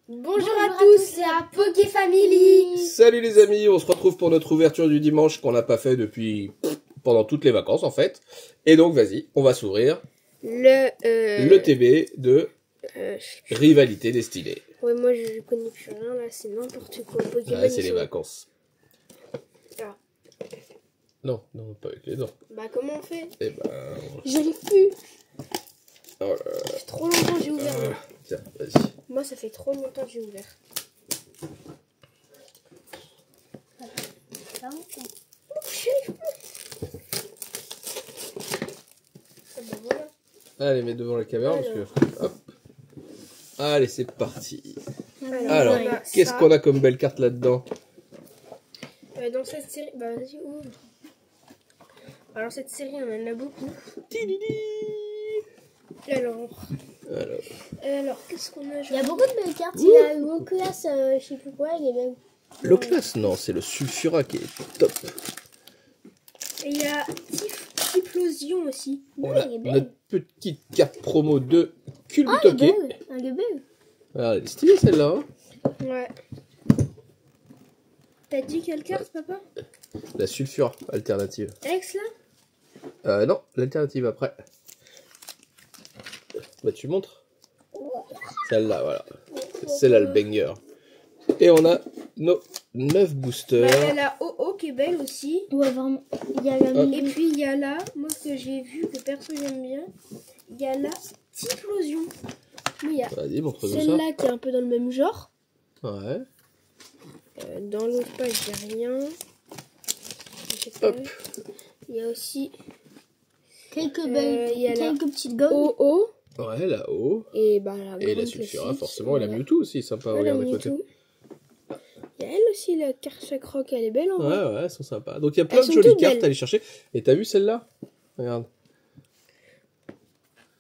Bonjour à tous, c'est à Poké Family. Salut les amis, on se retrouve pour notre ouverture du dimanche qu'on n'a pas fait depuis pendant toutes les vacances en fait. Et donc vas-y, on va s'ouvrir le TB de Rivalité Destillée. Ouais, moi je connais plus rien là, c'est n'importe quoi. Pokémon, Ouais, c'est les vacances. Ah. Non, pas avec les dents. Bah comment on fait? Eh ben... Je l'ai plus. Oh là là. Ça fait trop longtemps que j'ai ouvert. Moi. Tiens, vas-y. Moi ça fait trop longtemps que j'ai ouvert. Ah bah voilà. Allez, mets devant la caméra parce que... Hop. Allez, c'est parti. Alors, Alors, qu'est-ce qu'on a comme belle carte là-dedans? Dans cette série... Bah vas-y, ouvre. Alors cette série, on en a beaucoup. Alors qu'est-ce qu'on a? Il y a beaucoup de belles cartes. Il y a une classe, je sais plus quoi, il est même. L'Oclas, non, c'est le Sulfura qui est top. Et il y a Typhlosion aussi. On Ouais, a elle est belle. notre petite carte promo de Ah, elle est Culbutoké. belle. Elle est belle. Ah, elle est stylée celle-là. Hein. Ouais. T'as dit quelle carte, papa? La Sulfura alternative. Ex là? Non, l'alternative après. Bah tu montres. Celle-là, voilà. C'est là le banger. Et on a nos 9 boosters. Bah, il y a la OO qui est belle aussi. Ouais, vraiment. Il y a la Et puis il y a là, moi que j'ai vu, que perso j'aime bien, il y a la Typhlosion. Mais il y a Vas-y, montre-nous ça. celle-là qui est un peu dans le même genre. Ouais. Dans l'autre page, il n'y a rien. Je sais pas. Hop. Il y a aussi quelques belles, il y a la quelques petites gommes. OO. Ouais, là-haut. Et bah la Et la grande Sulfura, classique. forcément. Et la Mewtwo aussi, sympa. Ouais, la Regarde à côté. Mewtwo. Il y a elle aussi, la carte Croc, elle est belle en vrai. Ouais, elles sont sympas. Donc il y a plein Elles de sont jolies toutes cartes belles. à aller chercher. Et t'as vu celle-là? Regarde.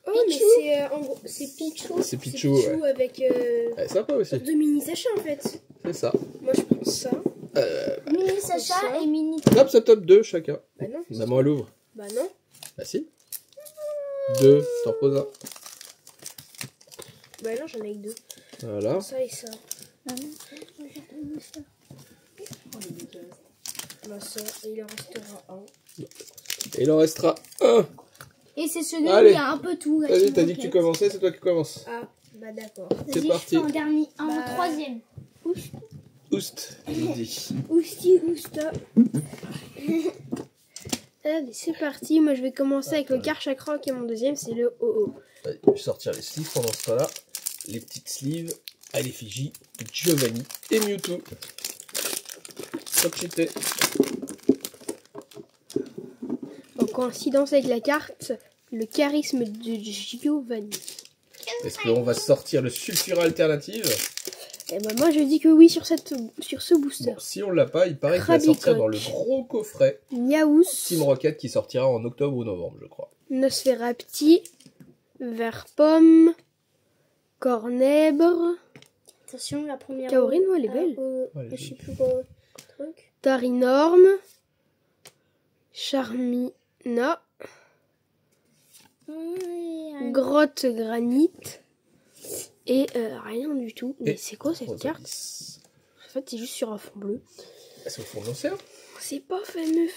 Oh, mais c'est en gros, c'est Pichou. C'est Pichou, ouais. Avec Elle est sympa aussi. deux mini sachets en fait. C'est ça. Moi je prends ça. Mini Sacha ça. et mini. Hop, ça top 2 chacun. Bah non. Maman, elle ouvre. Bah non. Bah si. 2, t'en poses un. Bah non, j'en ai que deux. Voilà. Ça et ça. Bah ça, et il en restera un. Et il en restera un. Et c'est celui où Allez. il y a un peu tout. là, Vas-y, sur t'as le dit que tu paquet. commençais, c'est toi qui commences. Ah, bah d'accord. C'est Vas-y, parti. je fais en dernier, en Bah. troisième. Oust, il dit. Ousti, ousta. Allez, c'est parti. Moi je vais commencer avec le Karchakra qui est mon deuxième, c'est le OO. Allez, je vais sortir les sleeves pendant ce temps-là. Les petites sleeves à l'effigie de Giovanni et Mewtwo. Hop, j'étais. En coïncidence avec la carte, le charisme de Giovanni. Est-ce qu'on va sortir le Sulfura alternative? Et bah moi je dis que oui sur ce booster. Bon, si on l'a pas, il paraît qu'il va sortir Krabicock. dans le gros coffret Niaous, Team Rocket qui sortira en octobre ou novembre, je crois. Nosferapti, Verpomme, Cornèbre, Attention, la première. Kaorine, ouais, elle est belle. Ouais, Je sais plus quoi. Truc. Tarinorme, Charmina, Grotte Granit et rien du tout. Mais Et c'est quoi cette carte? Rosalis. En fait, c'est juste sur un fond bleu. Est-ce au fond de l'océan? C'est pas fameux.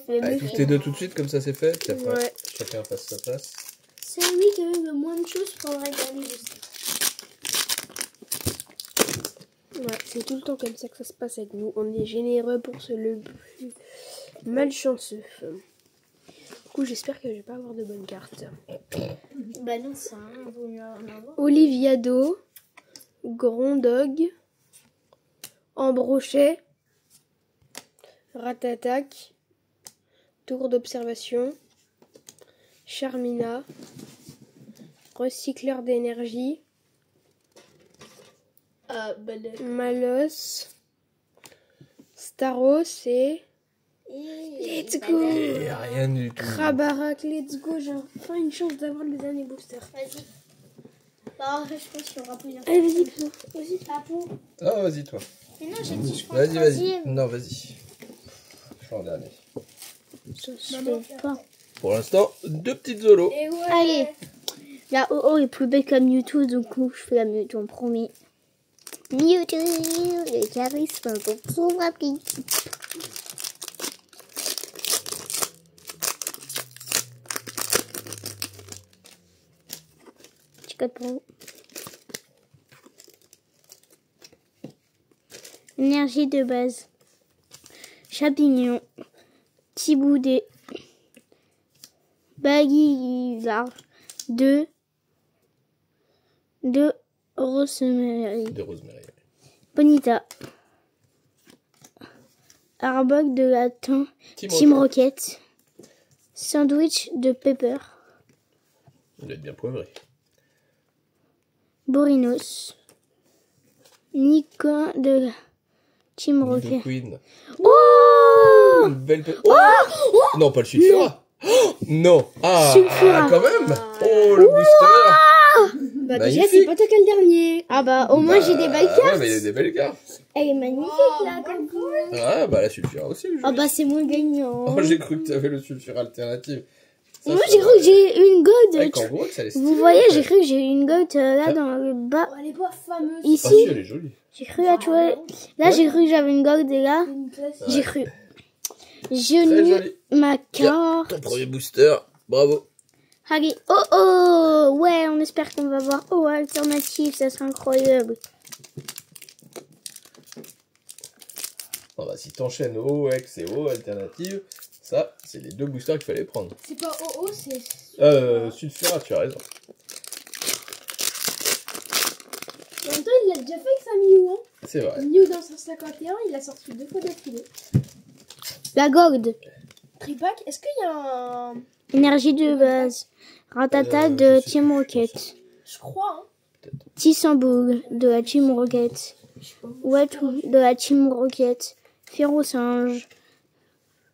Allez, toutes les deux tout de suite, comme ça c'est fait. Puis après, Ouais. chacun fasse sa place. C'est lui qui a eu le moins de choses prendrait gagner aussi. Ouais, c'est tout le temps comme ça que ça se passe avec nous. On est généreux pour ce le plus malchanceux. Du coup, j'espère que je vais pas avoir de bonnes cartes. Bah non, ça, hein, vaut mieux en avoir. Oliviado, Grondog, Ambrochet, Ratatac, Tour d'observation, Charmina, Recycleur d'énergie, Malos, Staros et Let's go. Et rien du tout. Krabarak, let's go. J'ai enfin une chance d'avoir les années boosters. Vas-y. Bah, je pense qu'il y aura plusieurs. Allez, vas-y, Pio. Vas-y. Papou. Ah, vas-y toi. Mais non, j'ai dit, je prends Vas-y, le vas-y. troisième. Non, vas-y. Je suis en dernier. Ça se fait pas. Pour l'instant, deux petites zolos. Et ouais. Allez. La OO est plus belle que la Mewtwo, donc je fais la Mewtwo en premier. Mewtwo, le charisme pour son rapide. Petit code pour vous. Énergie de base. Champignon. Tiboudé. Baguillard. De rosemary. De rosemary. Bonita. Arbok de latin. Team Rocket. Sandwich de pepper. Il doit être bien poivré. Borinos. Nico de Team Rocket. Queen. Oh, Une belle oh non, pas le sulfura. Oh non. Ah, Sulfura. quand même. Oh, le booster. Bah déjà, c'est pas toi qui as le dernier. Ah bah au moins j'ai des belles Ouais, cartes. mais il y a des belles cartes. Elle est magnifique là comme couleur. Ah, bah la sulfura aussi. Le jeu. Ah bah c'est mon gagnant. Oh, j'ai cru que tu avais le sulfura alternative. Ça, Moi ça j'ai cru que j'ai une Ouais, gold. Kangourou, ça laisse Vous stylé, voyez, en fait. j'ai cru que j'ai une gold là dans le bas. Elle est pas fameuse. Ah si, Ici, elle est jolie. j'ai cru là, tu vois. Là Ouais. j'ai cru que j'avais une gold et là, Une classe. j'ai cru. Très Je jolie. nie ma carte. Ton premier booster. Bravo. Allez, oh oh, ouais, on espère qu'on va voir oh alternative, ça serait incroyable. Bon, bah, si t'enchaînes OX et O alternative, ça, c'est les deux boosters qu'il fallait prendre. C'est pas OO, c'est. Sulfura, tu as raison. En même temps, il l'a déjà fait avec sa Mew. Hein. C'est vrai. Mew dans 151, il a sorti 2 fois d'affilée. La gold, Tripack, est-ce qu'il y a un. énergie de base, Ratata de je sais Team plus, Rocket, Je crois, hein. Tissamboug de la Team Rocket, Watou de la Team Rocket, Férocinge,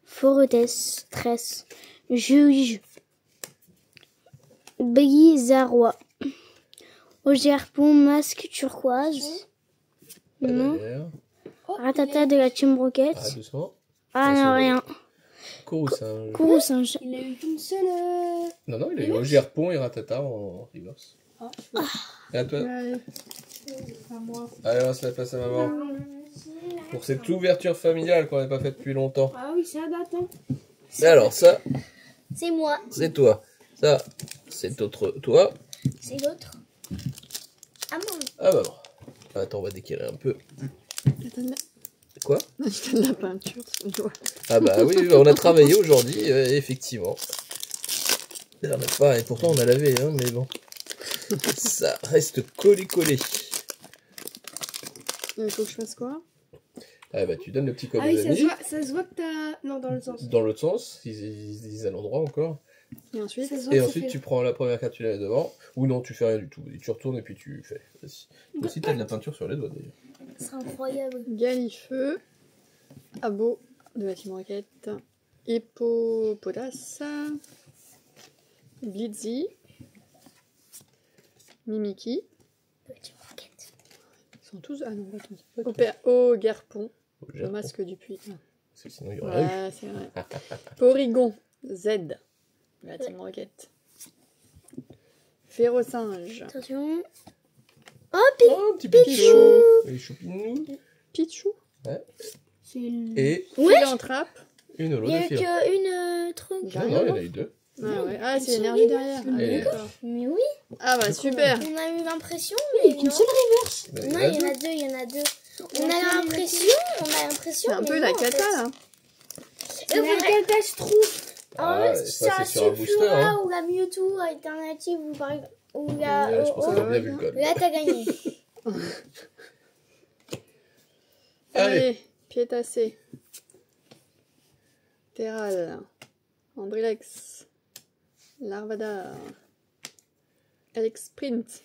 Foretes, Tress, Juge, Bizarrois, Ogerpon, Masque Turquoise, Pas non, derrière. Oh, Ratata de la Team Rocket, Ah, doucement. ah Ça, non, c'est rien, Courroucinge. Courroucinge, il a eu qu'une seule. Non, non, il a eu Reverse. Ogerpon et Ratata en reverse. Ah, Et à toi. à moi. Allez, on va se la passer à maman. Pour cette ouverture familiale qu'on n'a pas faite depuis longtemps. Ah oui, ça date, hein. Et alors, ça, c'est moi, c'est toi. Ça, c'est toi. c'est l'autre, ah moi. Ah bah bon. Attends, on va décaler un peu. Quoi? Je donne la peinture sur le doigt. Ah bah oui, on a travaillé aujourd'hui, effectivement. On a pas, et pourtant on a lavé, hein, mais bon. Ça reste collé. Il faut que je fasse quoi? Ah bah tu donnes le petit code Ah aux oui, amis. ça se voit que t'as. Non, dans le sens. Dans l'autre sens, ils disent à l'endroit encore. Et ensuite, Ça se voit Et que c'est ensuite fait. tu prends la première carte, tu la mets devant. Ou non, tu fais rien du tout. Et tu retournes et puis tu fais. Vas-y. Aussi t'as de la peinture sur les doigts d'ailleurs. C'est incroyable. Galifeu, Abo de la Team Rocket, Hippopotas, Blitzy, Mimiki. Ils sont tous. Ah non, pas tous. Ogerpon, le masque du puits. Ah. Parce que sinon il y aurait eu. Ouais, c'est vrai. Porygon, Z de la Team Rocket. Férocinge, Attention. Oh, un petit Pichou. Et Choupinou. Pichou, C'est le. Et Philantrape. une holo Il y de a fil. qu'une truc. Non, non, il y en a eu deux. Ah ouais, ah c'est l'énergie derrière. Ah, Et- d'accord. Mais oui, Ah bah super. on a eu l'impression, Il y mais a qu'une non. seule reverse. Bah, Non, voilà. il y en a deux. On On a a l'impression, C'est un mais peu non, la en fait. cata là. Et La faudrait- catastrophe. Ah, c'est ça, un c'est sur un booster, Sulfura hein. ou la Mewtwo alternative ou par exemple. Ou Ouais, la je pense qu'on OO. a bien vu le code. Là, t'as gagné. Allez, Piétassé. Terral. Andrilex. Larvadar. Alex Sprint.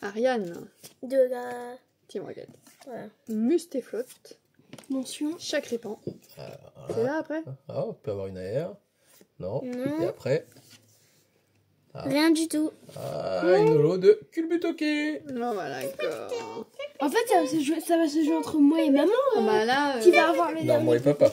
Ariane. De la. Team Rocket. Voilà. Mustéflotte. Mention. Chakripan. Ah, C'est là après? Ah, on peut avoir une AR. Non. Non. Et après, Rien du tout. une holo de Culbutoki. Non, bah d'accord. En fait, ça va se jouer entre moi et maman. Ah bah là. Qui va avoir le Non, dernier. moi et papa.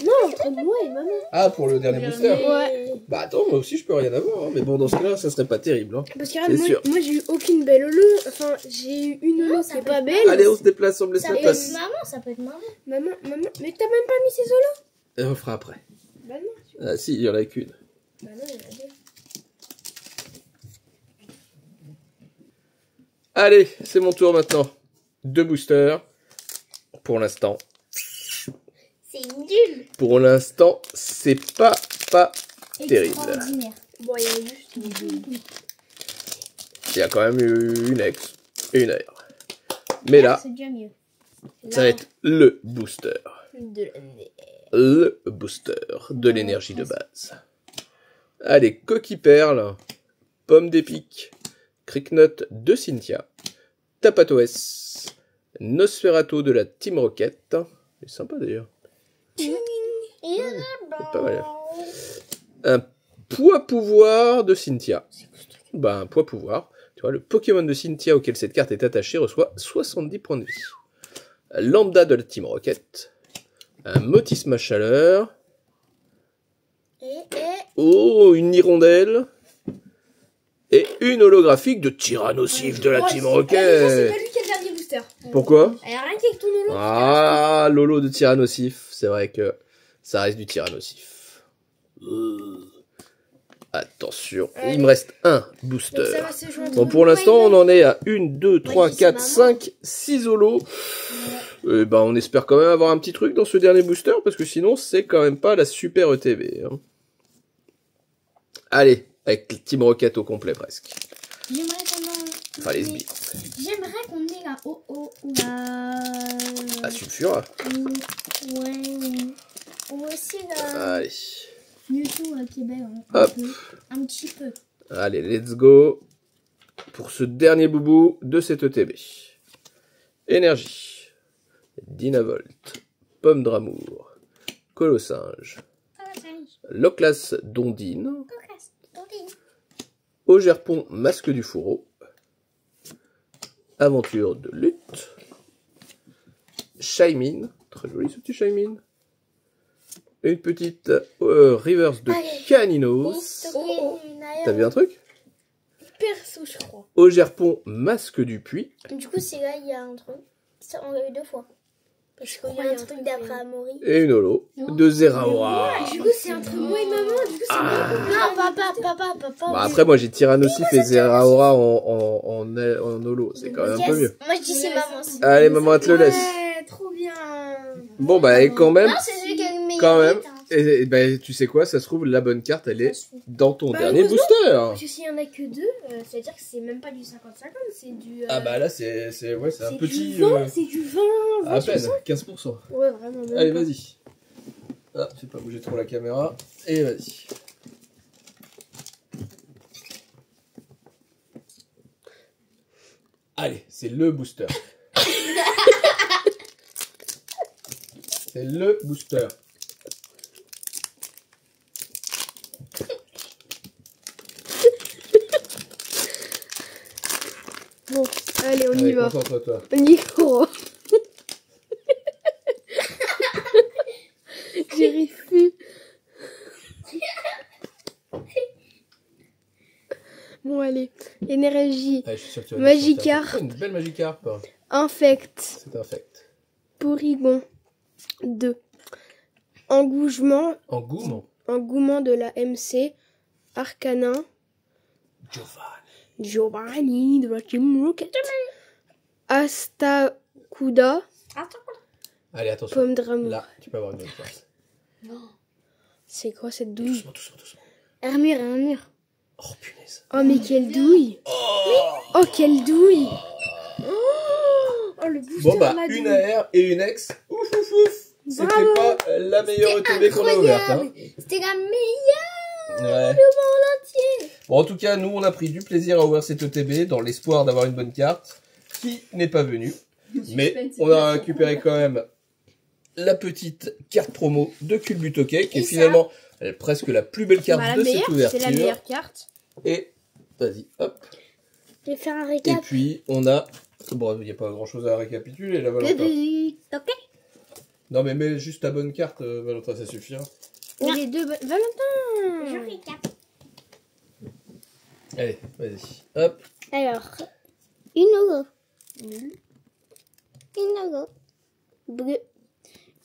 Non, entre moi et maman. Ah, pour le dernier booster. Ouais. Bah attends, moi aussi je peux rien avoir, hein. Mais bon, dans ce cas-là, ça serait pas terrible. Hein. Parce que C'est regarde, sûr. moi j'ai eu aucune belle holo. Enfin, j'ai eu une holo qui est pas belle. Allez, on se déplace, on me laisse Ça la peut place. être maman, ça peut être maman. Maman, mais t'as même pas mis ces holos? Et on fera après. Bah non. Ah si, il y en a qu'une. Bah non, il y en a deux. Allez, c'est mon tour maintenant. 2 boosters. Pour l'instant. C'est nul. Pour l'instant, c'est pas terrible. Extraordinaire. Bon, il y a juste Il y a quand même eu une X et une R. Mais là, C'est déjà mieux. ça va être le booster. de l'année. Le booster de l'énergie de base. Allez, coquille perle, pomme d'épic, cricknut de Cynthia, Tapatoes, Nosferatu de la Team Rocket. C'est sympa d'ailleurs. C'est pas mal. Un poids pouvoir de Cynthia. Bah, un poids pouvoir. Tu vois, le Pokémon de Cynthia auquel cette carte est attachée reçoit 70 points de vie. Lambda de la Team Rocket. Un Motisma chaleur. Oh, une hirondelle. Et une holographique de Tyrannosif de la Team C'est Rocket. pas lui qui a le dernier booster. Pourquoi? Elle a rien qu'avec ton holo. Ah, Lolo de Tyrannosif. C'est vrai que ça reste du Tyrannosif. Attention, il me reste un booster. Donc ça va se jouer entre Bon, pour moi et l'instant, on maman. en est à 1, 2, 3, 4, 5, 6 holos. Et ben, on espère quand même avoir un petit truc dans ce dernier booster, parce que sinon, c'est quand même pas la super ETB. Hein. Allez, avec Team Rocket au complet, presque. J'aimerais qu'on Enfin, les sbires. J'aimerais qu'on ait la Ah, Sulfura. Ouais. Ou aussi la Allez. Mewtwo qui est belle. Hein, Hop. un petit peu. Allez, let's go. Pour ce dernier boubou de cette ETB. Énergie. Dynavolt. Pomme d'amour. Colossinge. Loclas Dondine. Augerpon Masque du Fourreau. Aventure de lutte. Shaymin. Très joli ce petit Shaymin. Une petite reverse de Caninos. T'as vu un truc? Perso, je crois. Augerpon Masque du Puits. Du coup, c'est là, il y a un truc. Ça, on l'a eu 2 fois. Parce qu'il y a un truc d'après Amaury. Et une holo de Zeraora. Du coup, c'est entre moi et maman. Du coup, c'est Non, papa. Bon, après, moi j'ai Tyrannosif et Zeraora en holo. C'est quand même un peu mieux. Moi, je dis c'est maman. Allez, maman, elle te le laisse. Ouais, trop bien. Bon, bah, et quand même. Non, c'est celui qui a le meilleur. Quand même. hit, hein. Et ben, tu sais quoi, ça se trouve, la bonne carte, elle est dans ton Bah, dernier heureusement. booster. Parce que s'il y en a que 2, c'est-à-dire que c'est même pas du 50-50, c'est du. Ah bah là, c'est ouais, c'est un c'est petit... du 20, c'est du 20, à peine, 20%. 15%. Ouais, vraiment. même Allez, pas. vas-y. Ah, fais pas bouger trop la caméra. Et vas-y. Allez, c'est le booster. C'est le booster. Bon, allez, on y Allez, va. concentre-toi. On y croit. J'ai réussi. Bon, allez. Énergie. Allez, je suis sûr que tu vas Magikarp. sortir. Oh, une belle Magikarp. Infect. C'est infect. Porygon. 2. Engouement. Engouement. De la MC. Arcanin. Giovanni de la Team Rocket. Astacuda. Allez, attention. Pomme d'amour. Là, tu peux avoir une bonne carte. C'est quoi cette douille? Doucement. Hermure. Oh, punaise. Oh, mais quelle douille! Oh, quelle douille! Oh, le booster Bon, bah, la une douille. AR et une X. Ouf. C'était Bravo. pas la meilleure ETB qu'on a ouverte. Hein. C'était la meilleure Ouais. du monde entier. Bon, en tout cas, nous, on a pris du plaisir à ouvrir cette ETB dans l'espoir d'avoir une bonne carte qui n'est pas venue. Mais on a récupéré quand même la petite carte promo de Culbutoke qui est finalement presque la plus belle carte Bah, de la cette meilleure, ouverture. c'est la meilleure carte. Et, vas-y, hop. Je vais faire un Et récap. puis, on a... Bon, il n'y a pas grand-chose à récapituler, là, Valentin. Ok. Non, mais mets juste ta bonne carte, Valentin, ça suffira. Et les deux... Valentin! Je fais 4. Allez, vas-y. Hop. Alors, une euro. Une euro bleue.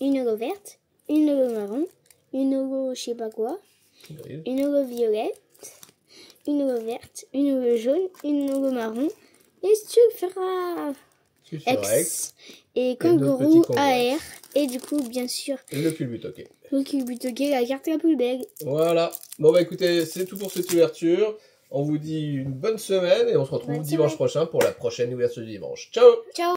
Une euro verte. Une euro marron. Une euro je sais pas quoi. Gris. Une euro violette. Une euro verte. Une euro jaune. Une euro marron. Et tu feras X. Et notre petit kangourou kangourou. AR. Et du coup, bien sûr, Le culbute, ok. le culbute, ok, la carte la plus belle. Voilà. Bon, bah écoutez, c'est tout pour cette ouverture. On vous dit une bonne semaine et on se retrouve Bonne dimanche semaine. prochain pour la prochaine ouverture du dimanche. Ciao! Ciao!